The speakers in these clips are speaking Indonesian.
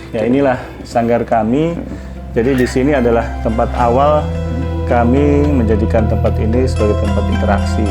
Ya inilah sanggar kami. Jadi di sini adalah tempat awal kami menjadikan tempat ini sebagai tempat interaksi.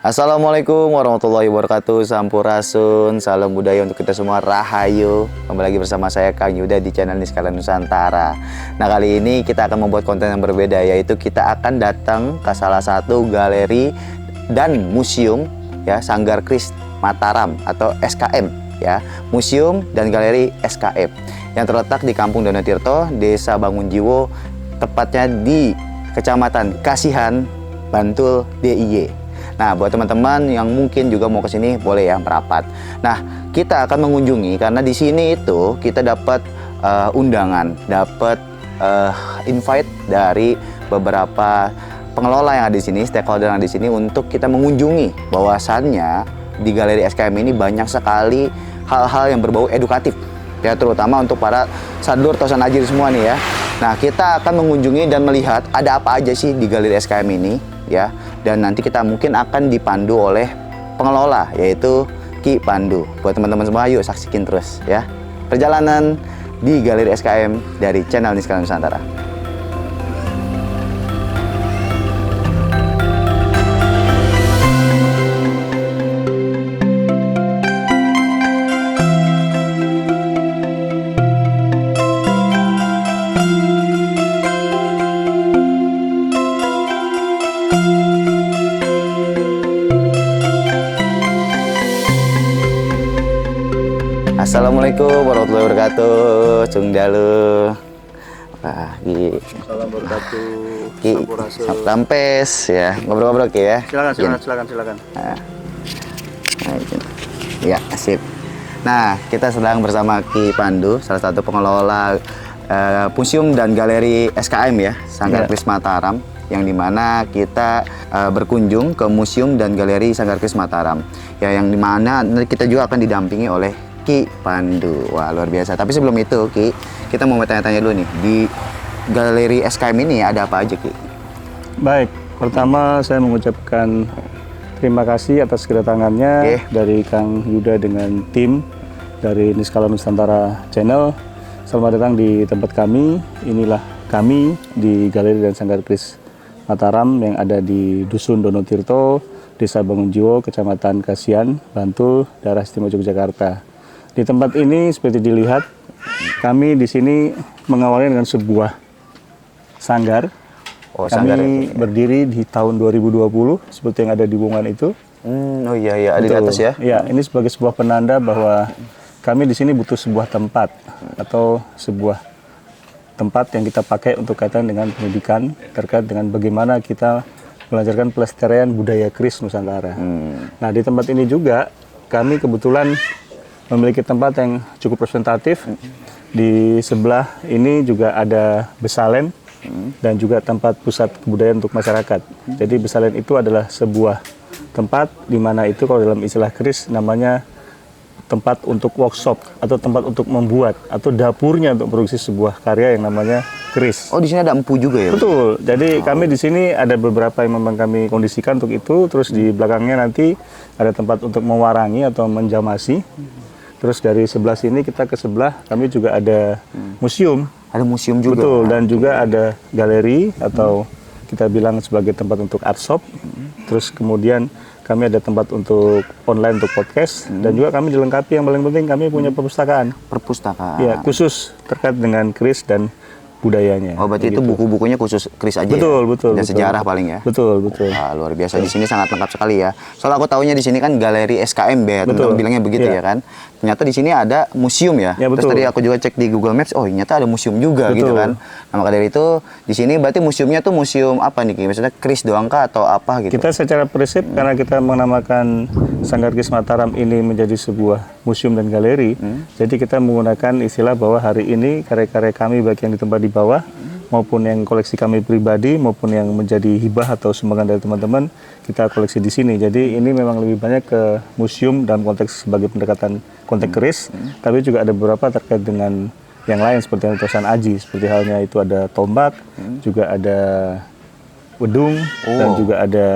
Assalamualaikum warahmatullahi wabarakatuh. Sampurasun, salam budaya untuk kita semua, rahayu. Kembali lagi bersama saya Kang Yuda di channel Niskala Nusantara. Nah, kali ini kita akan membuat konten yang berbeda, yaitu kita akan datang ke salah satu galeri dan museum ya, Sanggar Kris Mataram atau SKM ya, Museum dan Galeri SKM yang terletak di Kampung Donotirto, Desa Bangunjiwo, tepatnya di Kecamatan Kasihan, Bantul, DIY. Nah, buat teman-teman yang mungkin juga mau ke sini, boleh ya merapat. Nah, kita akan mengunjungi karena di sini itu kita dapat undangan, dapat invite dari beberapa pengelola yang ada di sini, stakeholder yang ada di sini untuk kita mengunjungi. Bahwasannya di Galeri SKM ini banyak sekali hal-hal yang berbau edukatif, ya, terutama untuk para sadlur atau sanajir semua nih ya. Nah, kita akan mengunjungi dan melihat ada apa aja sih di Galeri SKM ini ya, dan nanti kita mungkin akan dipandu oleh pengelola, yaitu Ki Pandu. Buat teman-teman semua, yuk saksikan terus ya perjalanan di Galeri SKM dari channel Niskala Nusantara. Assalamualaikum warahmatullahi wabarakatuh. Cung dalu. Salam wabarakatuh. Ki Sampes ya. Ngobrol-ngobrol Ki ya. Silakan. Nah, ya, sip. Nah, kita sedang bersama Ki Pandu, salah satu pengelola museum dan galeri SKM ya, Sanggar Kris Mataram, yang dimana kita berkunjung ke museum dan galeri Sanggar Kris Mataram ya, yang dimana kita juga akan didampingi oleh Ki Pandu. Wah, luar biasa. Tapi sebelum itu Ki, kita mau tanya-tanya dulu nih, di galeri SKM ini ada apa aja Ki? Baik, pertama saya mengucapkan terima kasih atas kedatangannya dari Kang Yuda dengan tim dari Niskala Nusantara Channel. Selamat datang di tempat kami. Inilah kami di Galeri dan Sanggar Kris Mataram yang ada di Dusun Donotirto, Desa Bangunjiwo, Kecamatan Kasihan, Bantul, Daerah Istimewa Yogyakarta. Di tempat ini seperti dilihat, kami di sini mengawali dengan sebuah sanggar. Kami berdiri di tahun 2020 seperti yang ada di bungan itu. Oh iya, ada di atas ya. Ya, ini sebagai sebuah penanda bahwa kami di sini butuh sebuah tempat atau sebuah tempat yang kita pakai untuk kaitan dengan pendidikan terkait dengan bagaimana kita melancarkan pelestarian budaya Kris Nusantara. Nah, di tempat ini juga kami kebetulan memiliki tempat yang cukup representatif. Di sebelah ini juga ada Besalen dan juga tempat pusat kebudayaan untuk masyarakat. Jadi Besalen itu adalah sebuah tempat di mana itu kalau dalam istilah Kris namanya tempat untuk workshop atau tempat untuk membuat atau dapurnya untuk produksi sebuah karya yang namanya Kris. Oh, di sini ada empu juga ya? Betul. Jadi kami di sini ada beberapa yang memang kami kondisikan untuk itu. Terus di belakangnya nanti ada tempat untuk mewarangi atau menjamasi. Terus dari sebelah sini kita ke sebelah kami juga ada museum. Ada museum juga? Betul, dan juga ada galeri atau kita bilang sebagai tempat untuk art shop. Terus kemudian kami ada tempat untuk online untuk podcast. Dan juga kami dilengkapi yang paling penting kami punya perpustakaan. Perpustakaan? Ya, khusus terkait dengan Kris dan budayanya. Oh, berarti itu buku-bukunya khusus keris aja Betul, ya? betul. Dan betul. sejarah paling ya? Betul, betul. Wah, luar biasa. Di sini sangat lengkap sekali ya. Soalnya aku tahunya di sini kan galeri SKM ya, teman-teman bilangnya begitu ya kan. Ternyata di sini ada museum ya. Ya, Terus betul. tadi aku juga cek di Google Maps, oh ternyata ada museum juga gitu kan. Nah, maka dari itu di sini berarti museumnya tuh museum apa nih Ki? Maksudnya keris doang kah atau apa gitu? Kita secara prinsip karena kita menamakan Sanggar Keris Mataram ini menjadi sebuah museum dan galeri, jadi kita menggunakan istilah bahwa hari ini karya-karya kami baik yang ditempat di bawah maupun yang koleksi kami pribadi maupun yang menjadi hibah atau sumbangan dari teman-teman kita koleksi di sini. Jadi ini memang lebih banyak ke museum dalam konteks sebagai pendekatan konteks keris, tapi juga ada beberapa terkait dengan yang lain seperti yang Tosan Aji, seperti halnya itu ada tombak, juga ada wedung dan juga ada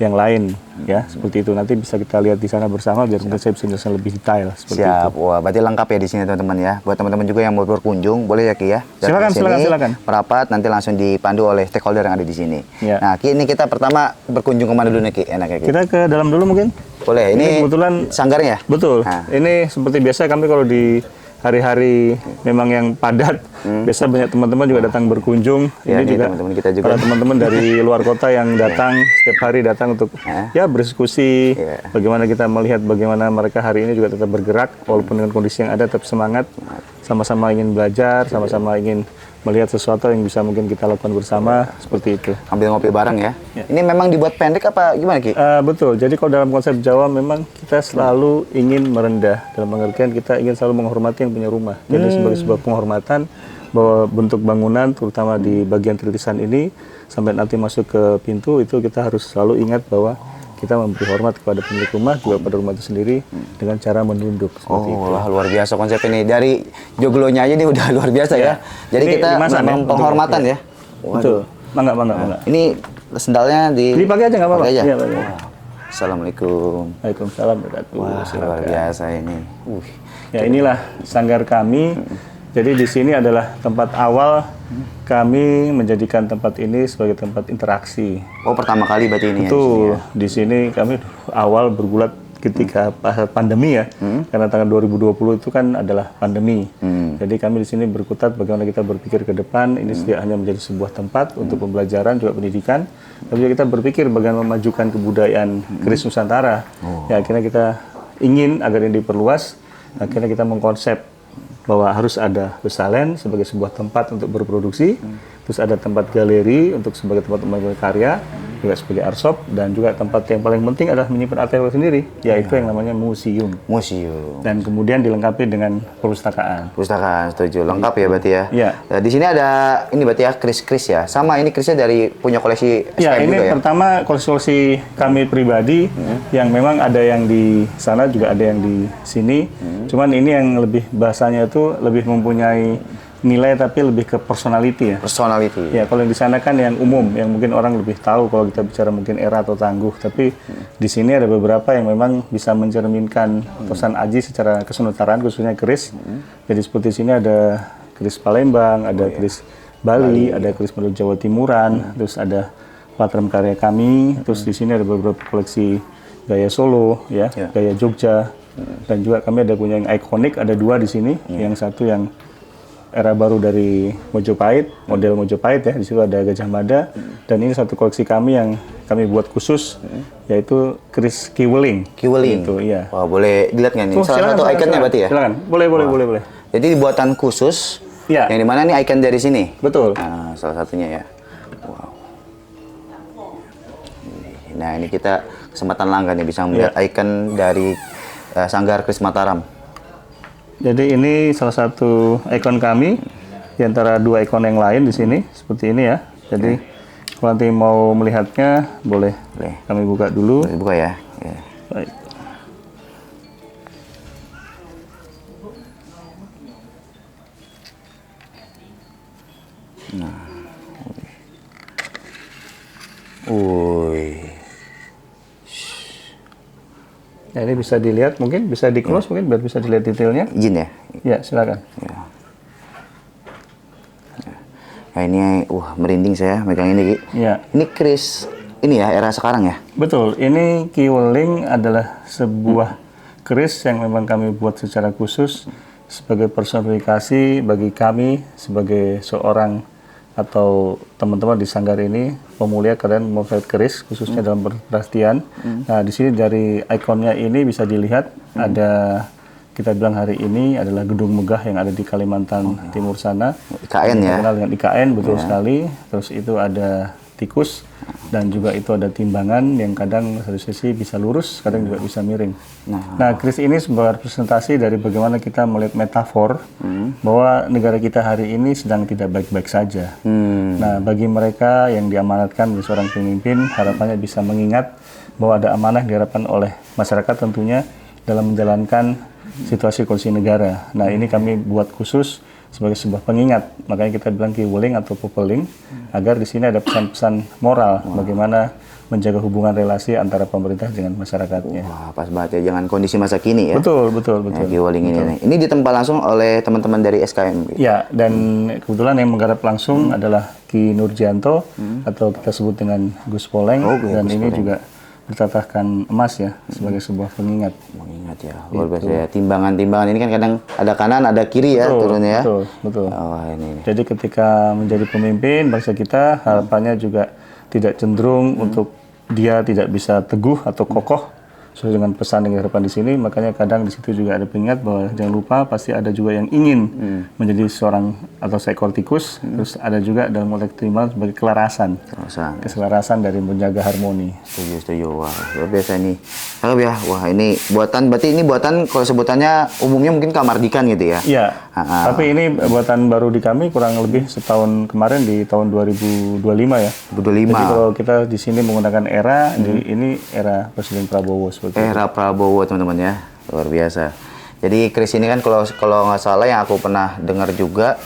yang lain ya seperti itu. Nanti bisa kita lihat di sana bersama biar mungkin saya bisa jelaskan lebih detail seperti Siap. itu. Wah, berarti lengkap ya di sini teman-teman ya. Buat teman-teman juga yang mau berkunjung, boleh ya Ki ya. Silakan, Datang ke sini, silakan. merapat nanti langsung dipandu oleh stakeholder yang ada di sini. Ya. Nah, Ki ini kita pertama berkunjung kemana dulu nih Ki? Enaknya Ki? Kita ke dalam dulu mungkin. Boleh. Ini kebetulan sanggarnya? Betul. Nah. Ini seperti biasa kami kalau di hari-hari memang yang padat, biasa banyak teman-teman juga datang berkunjung. Ya, ini nih, juga teman-teman kita juga. para teman-teman dari luar kota yang datang setiap hari datang untuk ya berdiskusi, bagaimana kita melihat bagaimana mereka hari ini juga tetap bergerak walaupun dengan kondisi yang ada tetap semangat, sama-sama ingin belajar, sama-sama ingin melihat sesuatu yang bisa mungkin kita lakukan bersama seperti itu. Ambil ngopi bareng ya. Ini memang dibuat pendek apa gimana Ki? Betul. Jadi kalau dalam konsep Jawa memang kita selalu ingin merendah dalam pengertian kita ingin selalu menghormati yang punya rumah. Jadi sebagai sebuah penghormatan bahwa bentuk bangunan terutama di bagian tritisan ini sampai nanti masuk ke pintu itu kita harus selalu ingat bahwa kita memberi hormat kepada pemilik rumah juga pada rumah itu sendiri dengan cara menunduk seperti itu. Wah, luar biasa konsep ini. Dari joglonya aja ini udah luar biasa ya. Jadi Ini kita dimasak memang ya, penghormatan untuk- ya. Betul. Mangga. Ini sendalnya Dipakai aja nggak apa-apa. pakai aja. Iya, pakai. Wah. Assalamualaikum. Waalaikumsalam warahmatullahi Wah, luar wabarakatuh. biasa ini. Ya inilah sanggar kami. Jadi di sini adalah tempat awal kami menjadikan tempat ini sebagai tempat interaksi. Oh, pertama kali berarti ini ya. Itu di sini kami awal bergulat ketika pandemi ya. Karena tahun 2020 itu kan adalah pandemi. Jadi kami di sini berkutat bagaimana kita berpikir ke depan. Ini tidak hanya menjadi sebuah tempat untuk pembelajaran juga pendidikan, tapi juga kita berpikir bagaimana memajukan kebudayaan keris Nusantara. Ya akhirnya kita ingin agar ini diperluas. Akhirnya kita mengkonsep bahwa harus ada pesantren sebagai sebuah tempat untuk berproduksi, terus ada tempat galeri untuk sebagai tempat membuat karya, juga sebagai arshop, dan juga tempat yang paling penting adalah menyimpan artefak sendiri, yaitu yang namanya museum. Museum. Dan kemudian dilengkapi dengan perpustakaan. Pustakaan, setuju. Lengkap ya berarti ya. Iya. Nah, di sini ada ini berarti ya kris-kris ya. Sama ini krisnya dari punya koleksi Ya, SKM ini juga ya. pertama koleksi kami pribadi, yang memang ada yang di sana juga ada yang di sini. Cuman ini yang lebih bahasanya itu lebih mempunyai nilai tapi lebih ke personality ya. Personality. Ya, kalau yang di sana kan yang umum, yang mungkin orang lebih tahu kalau kita bicara mungkin era atau tangguh. Tapi di sini ada beberapa yang memang bisa mencerminkan Tosan Aji secara kesenutaraan, khususnya keris. Jadi seperti sini ada keris Palembang, ada keris Bali, ada keris Madura Jawa Timuran, terus ada patrem karya kami. Terus di sini ada beberapa koleksi gaya Solo, ya, gaya Jogja. Dan juga kami ada punya yang ikonik, ada dua di sini. Yang satu yang era baru dari Mojopahit, model Mojopahit ya. Di situ ada Gajah Mada. Dan ini satu koleksi kami yang kami buat khusus, yaitu keris Kiweling. Kiweling. Gitu, iya. Wah, boleh dilihat nggak nih? Oh, Salah silakan, satu silakan, ikonnya silakan. berarti ya? Silakan. Boleh. Jadi buatan khusus. Iya. Yang dimana nih ikon dari sini? Betul. Nah, salah satunya ya. Wow. Nah, ini kita kesempatan langka nih bisa melihat ikon dari Sanggar Keris Mataram. Jadi ini salah satu ikon kami di antara dua ikon yang lain di sini seperti ini ya. Jadi kalau nanti mau melihatnya boleh kami buka dulu. Boleh buka ya. Ya. Baik. Nah, ini bisa dilihat, mungkin bisa di close mungkin biar bisa dilihat detailnya. Izin ya. Ya, silakan. Nah, ini merinding saya megang ini, Ki. Ya. Ini keris ini ya era sekarang ya. Betul, ini Kiweling adalah sebuah keris yang memang kami buat secara khusus sebagai personifikasi bagi kami sebagai seorang atau teman-teman di sanggar ini pemulia kalian memotret keris khususnya dalam perhatian. Nah, di sini dari ikonnya ini bisa dilihat ada kita bilang hari ini adalah gedung megah yang ada di Kalimantan Timur sana. IKN ya. Terkenal dengan IKN betul sekali. Terus itu ada tikus dan juga itu ada timbangan yang kadang satu sisi bisa lurus, kadang juga bisa miring. Nah, keris ini sebagai representasi dari bagaimana kita melihat metafor bahwa negara kita hari ini sedang tidak baik-baik saja. Nah, bagi mereka yang diamanatkan menjadi seorang pemimpin, harapannya bisa mengingat bahwa ada amanah yang diharapkan oleh masyarakat tentunya dalam menjalankan situasi kondisi negara. Nah, ini kami buat khusus sebagai sebuah pengingat. Makanya kita bilang kiwuling atau popeling agar di sini ada pesan-pesan moral bagaimana menjaga hubungan relasi antara pemerintah dengan masyarakatnya. Wah, pas banget ya, jangan kondisi masa kini ya. Betul. Ya, kiwuling ini nih. Ini ditempa langsung oleh teman-teman dari SKM. Ya, dan kebetulan yang menggarap langsung adalah Ki Nurjanto atau kita sebut dengan Gus Poleng, dan Gus ini Poleng. juga bertatahkan emas ya sebagai sebuah pengingat. Mengingat ya, luar biasa ya. Timbangan-timbangan ini kan kadang ada kanan, ada kiri ya turunnya ya. Betul. Oh, ini. Jadi ketika menjadi pemimpin bangsa kita, harapannya juga tidak cenderung untuk dia tidak bisa teguh atau kokoh sesuai dengan pesan yang diharapkan di sini. Makanya kadang di situ juga ada pengingat bahwa jangan lupa pasti ada juga yang ingin menjadi seorang atau seekor tikus. Terus ada juga dalam konteks timbangan sebagai keselarasan dari menjaga harmoni. Setuju. Wah, luar biasa nih. Cakep ya. Wah, ini berarti ini buatan kalau sebutannya umumnya mungkin kamardikan gitu ya. Iya. Tapi ini buatan baru di kami kurang lebih setahun kemarin di tahun 2025 ya. 2025. Jadi kalau kita di sini menggunakan era ini era Presiden Prabowo seperti Era Prabowo teman-teman ya. Luar biasa. Jadi keris ini kan kalau nggak salah yang aku pernah dengar juga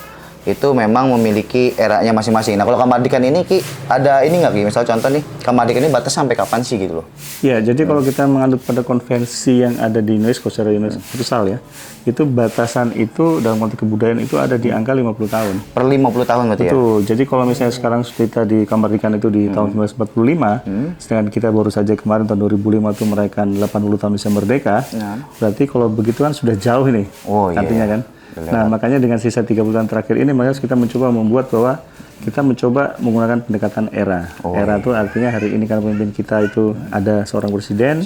itu memang memiliki eranya masing-masing. Nah, kalau kamardikan ini Ki ada ini nggak Ki? Misal contoh nih, kamardikan ini batas sampai kapan sih gitu loh? Ya, jadi kalau kita menganut pada konvensi yang ada di UNESCO secara universal ya, itu batasan itu dalam konteks kebudayaan itu ada di angka 50 tahun. Per 50 tahun berarti ya? Betul. Jadi kalau misalnya sekarang kita di kamardikan itu di tahun 1945, sedangkan kita baru saja kemarin tahun 2005 itu merayakan 80 tahun Indonesia Merdeka, berarti kalau begitu kan sudah jauh ini artinya kan. Nah, makanya dengan sisa 30 tahun terakhir ini, makanya kita mencoba membuat bahwa kita mencoba menggunakan pendekatan era. Era itu artinya hari ini kan pemimpin kita itu ada seorang presiden.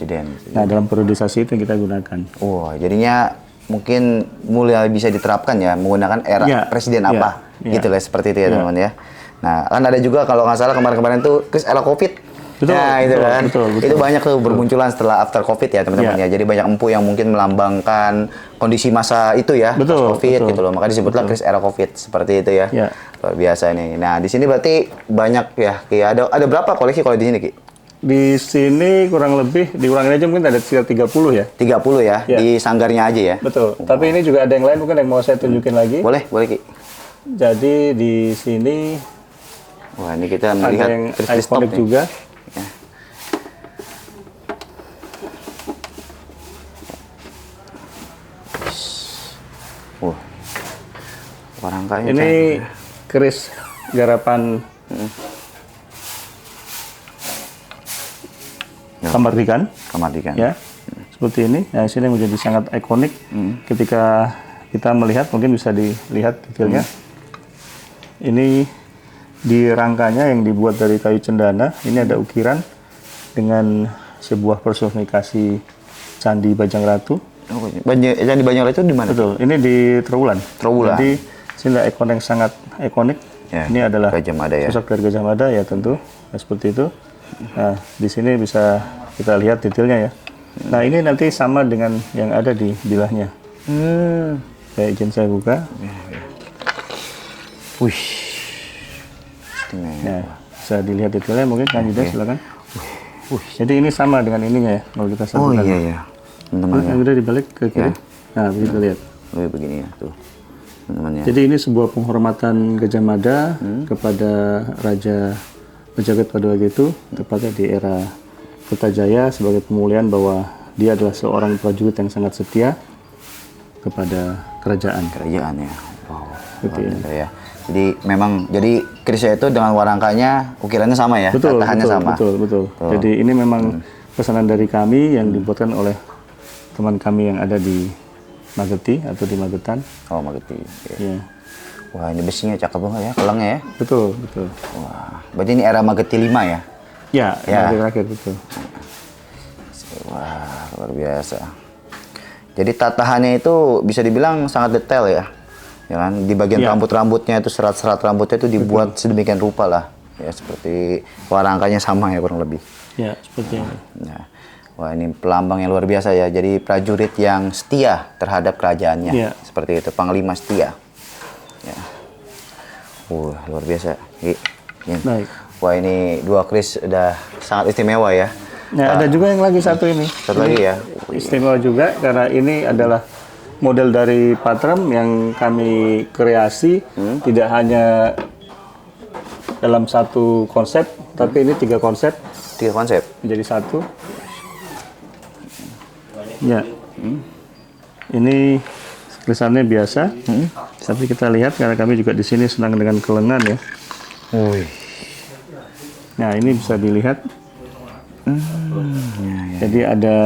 Nah, dalam periodisasi itu yang kita gunakan. Jadinya mungkin mulai bisa diterapkan ya menggunakan era presiden apa gitu lah seperti itu ya teman-teman ya. Nah, kan ada juga kalau nggak salah kemarin-kemarin tuh era COVID. Betul, nah, itu kan. Betul. Itu banyak tuh bermunculan setelah after COVID ya teman-teman ya. Jadi banyak empu yang mungkin melambangkan kondisi masa itu ya, COVID gitu loh. Maka disebutlah keris era COVID seperti itu ya. Luar biasa nih. Nah, di sini berarti banyak ya. Ada berapa koleksi kalau di sini Ki? Di sini kurang lebih dikurangin aja mungkin ada sekitar 30 ya. 30 ya, di sanggarnya aja ya. Betul. Tapi ini juga ada yang lain mungkin yang mau saya tunjukin lagi. Boleh Ki. Jadi di sini wah, ini kita melihat yang keris ikonik juga. Ya. Warangkanya ini keris garapan kamardikan. Ya, seperti ini. Nah, sini menjadi sangat ikonik ketika kita melihat, mungkin bisa dilihat detailnya. Ini di rangkanya yang dibuat dari kayu cendana, ini ada ukiran dengan sebuah personifikasi Candi Bajang Ratu. Candi Bajang Ratu di mana? Betul, ini di Trawulan. Jadi sini ada ikon yang sangat ikonik. Ini adalah sosok dari Gajah Mada ya tentu. Nah, seperti itu. Nah, di sini bisa kita lihat detailnya ya. Nah, ini nanti sama dengan yang ada di bilahnya. Saya izin saya buka. Wih. Nah, bisa dilihat detailnya mungkin kan Yuda, silakan. Jadi ini sama dengan ininya ya, kalau kita sambungkan. Teman-teman yang udah dibalik ke kiri. Nah, kita lihat. Begini ya, tuh. Teman-teman ya. Jadi ini sebuah penghormatan Gajah Mada kepada Raja Majapahit pada waktu itu, tepatnya di era Kertajaya, sebagai pemulihan bahwa dia adalah seorang prajurit yang sangat setia kepada kerajaan. Kerajaan ya. Wow. Gitu ya. Jadi memang kerisnya itu dengan warangkanya ukirannya sama ya, tatahannya sama. Betul. Jadi ini memang pesanan dari kami yang dibuatkan oleh teman kami yang ada di Mageti atau di Magetan. Oh, Mageti. Oke. Ya. Wah, ini besinya cakep banget ya, kelengnya ya. Betul, betul. Wah, berarti ini era Mageti 5 ya? Ya, Ya. Mageti terakhir betul. Wah, luar biasa. Jadi tatahannya itu bisa dibilang sangat detail ya. Ya kan? Di bagian Ya. rambut-rambutnya itu, serat-serat rambutnya itu dibuat sedemikian rupa lah. Ya, seperti warangkanya sama ya kurang lebih. Ya, seperti ini. Nah, wah, ini pelambang yang luar biasa ya. Jadi prajurit yang setia terhadap kerajaannya. Ya. Seperti itu, panglima setia. Ya. Wah, luar biasa. Ini. Baik. Wah, ini dua keris udah sangat istimewa ya. Nah, ada juga yang lagi satu ini. Satu lagi ya. Istimewa juga karena ini adalah model dari Patrem yang kami kreasi, tidak hanya dalam satu konsep, tapi ini 3 konsep 3 konsep. menjadi satu. Ya, ini tulisannya biasa, tapi kita lihat karena kami juga di sini senang dengan kelengan ya. Wih. Nah, ini bisa dilihat. Jadi ada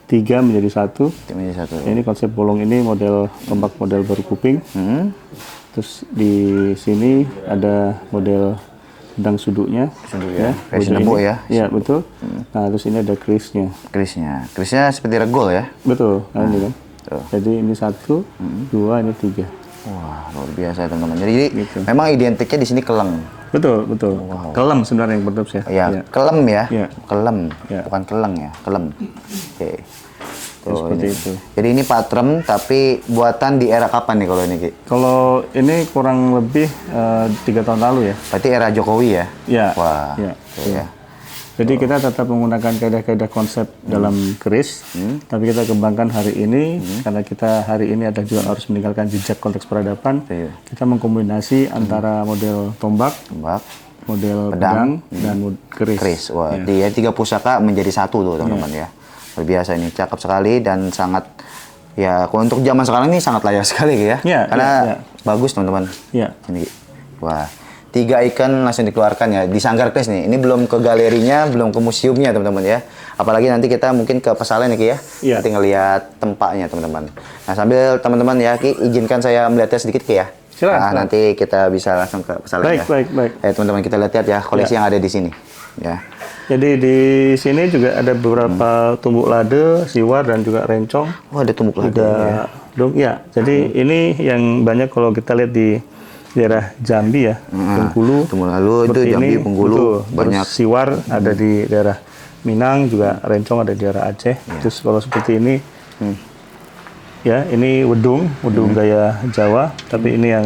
3 menjadi satu. Ini satu. Ini konsep bolong ini model tombak model baru kuping. Terus di sini ada model pedang suduknya. Suduk ya. Kayak wujud sinebo ini. ya. Iya, betul. Nah, terus ini ada kerisnya. Kerisnya seperti regol ya. Betul, nah, ini kan. Tuh. Jadi ini 1, 2, ini 3. Wah, luar biasa ya teman-teman. Jadi Gitu. memang identiknya di sini keleng. Betul, betul. Kelem sebenarnya yang betul ya. Ya, kelem ya. Iya. Kelem, Iya. bukan keleng ya, kelem. Oke. Tuh, Seperti ini. itu. Jadi ini patrem tapi buatan di era kapan nih kalau ini, Ki? Kalau ini kurang lebih 3 tahun lalu ya. Berarti era Jokowi ya? Ya. Wah. Ya. Tuh ya. Jadi kita tetap menggunakan kaidah-kaidah konsep dalam keris, tapi kita kembangkan hari ini karena kita hari ini ada juga harus meninggalkan jejak konteks peradaban. Iya. Kita mengkombinasi antara model tombak, Tembak, model Pedang, pedang, dan keris. keris. Wah, Ya. dia 3 pusaka menjadi satu tuh teman-teman ya. Luar biasa ini, cakep sekali dan sangat ya kalau untuk zaman sekarang ini sangat layak sekali ya. Ya, Karena ya. bagus teman-teman. Ya. Ini. Wah, 3 ikan langsung dikeluarkan ya di Sanggar Keris nih. Ini belum ke galerinya, belum ke museumnya teman-teman ya. Apalagi nanti kita mungkin ke Pesalén ya Ki ya. Iya. Nanti ngelihat tempatnya teman-teman. Nah sambil teman-teman ya Ki, izinkan saya melihatnya sedikit Ki ya. Silakan, Nah, silakan. nanti kita bisa langsung ke Pesalén Baik, ya. baik, baik. Teman-teman kita lihat ya koleksi yang ada di sini. Ya. Jadi di sini juga ada beberapa tumbuk lade, siwar dan juga rencong. Oh ada tumbuk lada Ada ya. dong, ya. Jadi ini yang banyak kalau kita lihat di daerah Jambi ya, Bengkulu. Tumbuk lalu itu Seperti Jambi, ini, Bengkulu betul. banyak. Terus siwar ada di daerah Minang, juga rencong ada di daerah Aceh. Terus kalau seperti ini, ya ini wedung gaya Jawa, tapi ini yang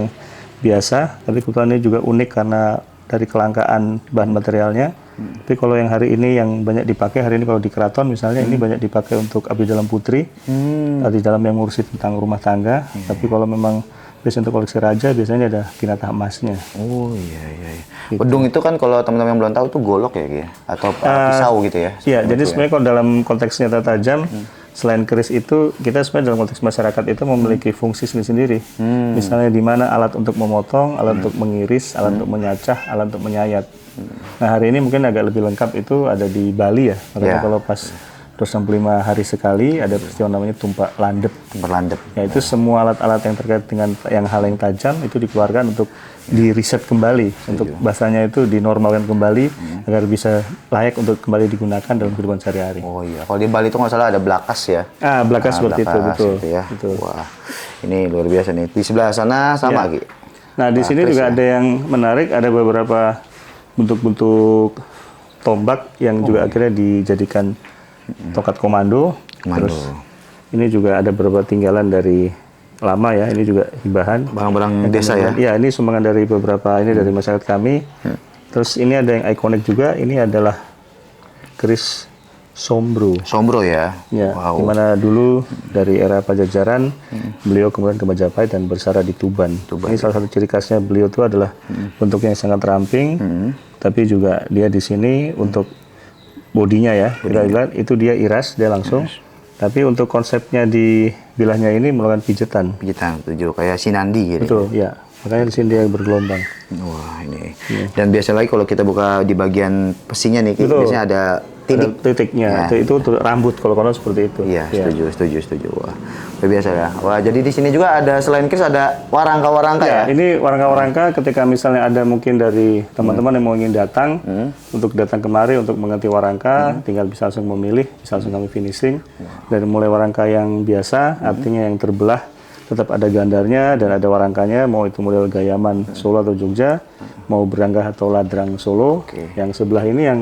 biasa. Tapi kebetulan ini juga unik karena dari kelangkaan bahan materialnya. Tapi kalau yang hari ini yang banyak dipakai, hari ini kalau di keraton misalnya ini banyak dipakai untuk abdi dalam putri, abdi dalam yang ngurusi tentang rumah tangga. Tapi kalau memang biasanya untuk koleksi raja biasanya ada kinatah emasnya. Oh iya. Wedung itu kan kalau teman-teman yang belum tahu tuh golok ya Ki ya? Atau pisau gitu ya? Iya, jadi sebenarnya kalau dalam konteks senjata tajam, selain keris itu, kita sebenarnya dalam konteks masyarakat itu memiliki fungsi sendiri-sendiri. Misalnya di mana alat untuk memotong, alat untuk mengiris, alat untuk menyacah, alat untuk menyayat. Nah hari ini mungkin agak lebih lengkap itu ada di Bali ya. Makanya kalau pas 265 hari sekali ada peristiwa namanya tumpak landep. Berlandep. Ya itu semua alat-alat yang terkait dengan hal yang tajam itu dikeluarkan untuk di-reset kembali, untuk bahasanya itu dinormalkan kembali agar bisa layak untuk kembali digunakan dalam kehidupan sehari-hari. Oh iya, kalau di Bali itu nggak salah ada blakas ya. Blakas seperti itu, blakas betul. gitu ya. Betul. Wah, ini luar biasa nih. Di sebelah sana sama Ya. Ki. Nah di sini juga ada yang menarik, ada beberapa bentuk-bentuk tombak yang juga akhirnya dijadikan tongkat komando. Terus ini juga ada beberapa tinggalan dari lama ya, ini juga hibahan. Barang-barang desa ya. Iya, ini sumbangan dari beberapa ini dari masyarakat kami. Terus ini ada yang ikonik juga, ini adalah keris Sombro. Sombro ya. Ya, Wow. di mana dulu dari era Pajajaran beliau kemudian ke Majapahit dan bersara di Tuban. Ini salah satu ciri khasnya beliau itu adalah bentuknya yang sangat ramping, tapi juga dia di sini untuk bodinya ya, kita lihat itu dia iras, dia langsung. Tapi untuk konsepnya di bilahnya ini melakukan pijetan. Pijitan 7 kayak sinandi gitu. Betul, ya. Makanya di sini dia bergelombang. Wah ini. Dan biasa lagi kalau kita buka di bagian pesinya nih, Ki, biasanya ada titiknya. Itu untuk rambut kalau konon seperti itu. Iya, Ya. setuju. Wah, luar biasa ya. Wah, jadi di sini juga ada selain kris ada warangka-warangka ya? Ini warangka-warangka ketika misalnya ada mungkin dari teman-teman yang mau ingin datang untuk datang kemari untuk mengganti warangka, tinggal bisa langsung memilih, bisa langsung kami finishing. Dari mulai warangka yang biasa, artinya yang terbelah, tetap ada gandarnya dan ada warangkanya, mau itu model Gayaman Solo atau Jogja, mau Beranggah atau Ladrang Solo. Yang sebelah ini yang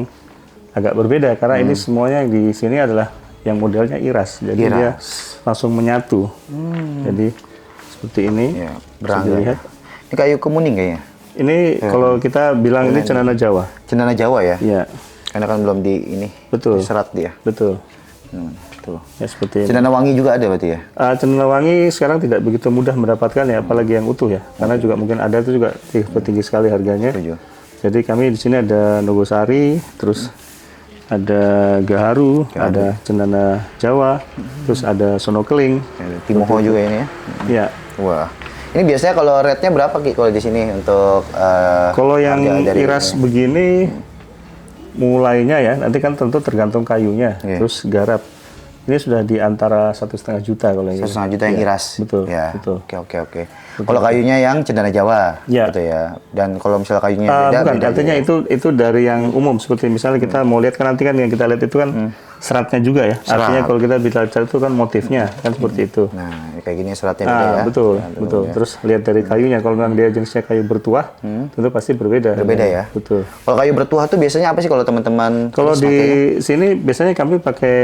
agak berbeda karena ini semuanya di sini adalah yang modelnya iras, jadi dia langsung menyatu. Jadi seperti ini, Ya, bisa Beranggah. dilihat. Ini kayu kemuning kayaknya. Ini kalau kita bilang ini Cendana Jawa. Cendana Jawa ya? Iya, Karena kan belum di ini. Betul. Diserat dia. betul. Tuh. Ya seperti ini. Cendana wangi juga ada berarti ya? Cendana Wangi sekarang tidak begitu mudah mendapatkan ya, apalagi yang utuh ya. Karena juga mungkin ada itu juga tinggi sekali harganya. Setuju. Jadi kami di sini ada Nogosari, terus ada Gaharu, ada Cendana Jawa, terus ada Sonokeling. Ada Timoho juga ini ya? Ya. Wah. Ini biasanya kalau rate-nya berapa Ki kalau di sini untuk Kalau yang harga dari iras begini mulainya ya, nanti kan tentu tergantung kayunya, terus garap. Ini sudah di antara 1,5 juta kalau yang 1,5 juta yang iras. Betul, Ya. betul. Oke. Kalau kayunya yang Cendana Jawa Ya. gitu ya. Dan kalau misalnya kayunya beda, Bukan, beda artinya juga. itu dari yang umum, seperti misalnya kita mau lihat kan nanti kan yang kita lihat itu kan seratnya juga ya. Artinya kalau kita bicara itu kan motifnya kan seperti itu. Nah, kayak gini seratnya beda ya. Betul, Nah, betul. Terus lihat dari kayunya, kalau memang dia jenisnya kayu bertuah, tentu pasti berbeda. Berbeda ya. Betul. Kalau kayu bertuah tuh biasanya apa sih kalau teman-teman Kalau turis di pakainya? sini biasanya kami pakai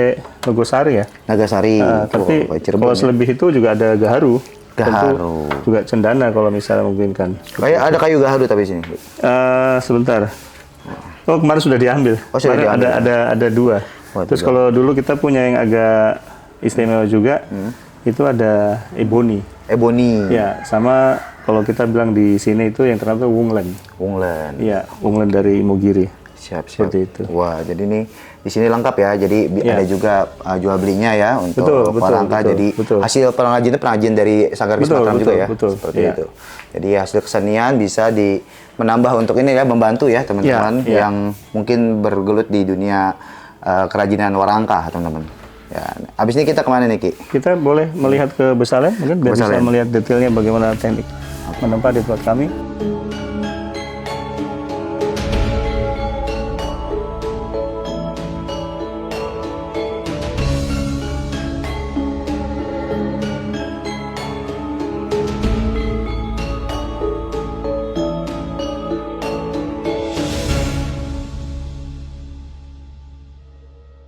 Nogosari ya. Nagasari. Tapi Wah, Cirebon kalau ya. selebih itu juga ada Gaharu. Tentu Gaharu. juga Cendana kalau misalnya memungkinkan. Kayak ada kayu gaharu tapi di sini. Sebentar. Oh, kemarin sudah diambil. Oh, sudah Kemarin diambil. ada dua. Oh, Terus kalau dulu kita punya yang agak istimewa juga, itu ada Ebony. Ebony. Ya, sama kalau kita bilang di sini itu yang terkenal itu Wunglen. Wunglen. Iya, Wunglen dari Imogiri. Siap. Seperti itu. Wah, jadi ini di sini lengkap ya. Jadi ada juga jual belinya ya untuk Betul, warangka. Jadi betul. hasil pengrajin itu pengrajin dari Sanggar Betul, Mataram juga betul, ya. betul. Seperti Iya. itu. Jadi hasil kesenian bisa menambah untuk ini ya, membantu ya teman-teman Iya. yang mungkin bergelut di dunia kerajinan warangka, teman-teman. Ya, abis ini kita kemana nih Ki? Kita boleh melihat ke Besalen, mungkin biar bisa Besalen. melihat detailnya bagaimana teknik menempa di tempat kami.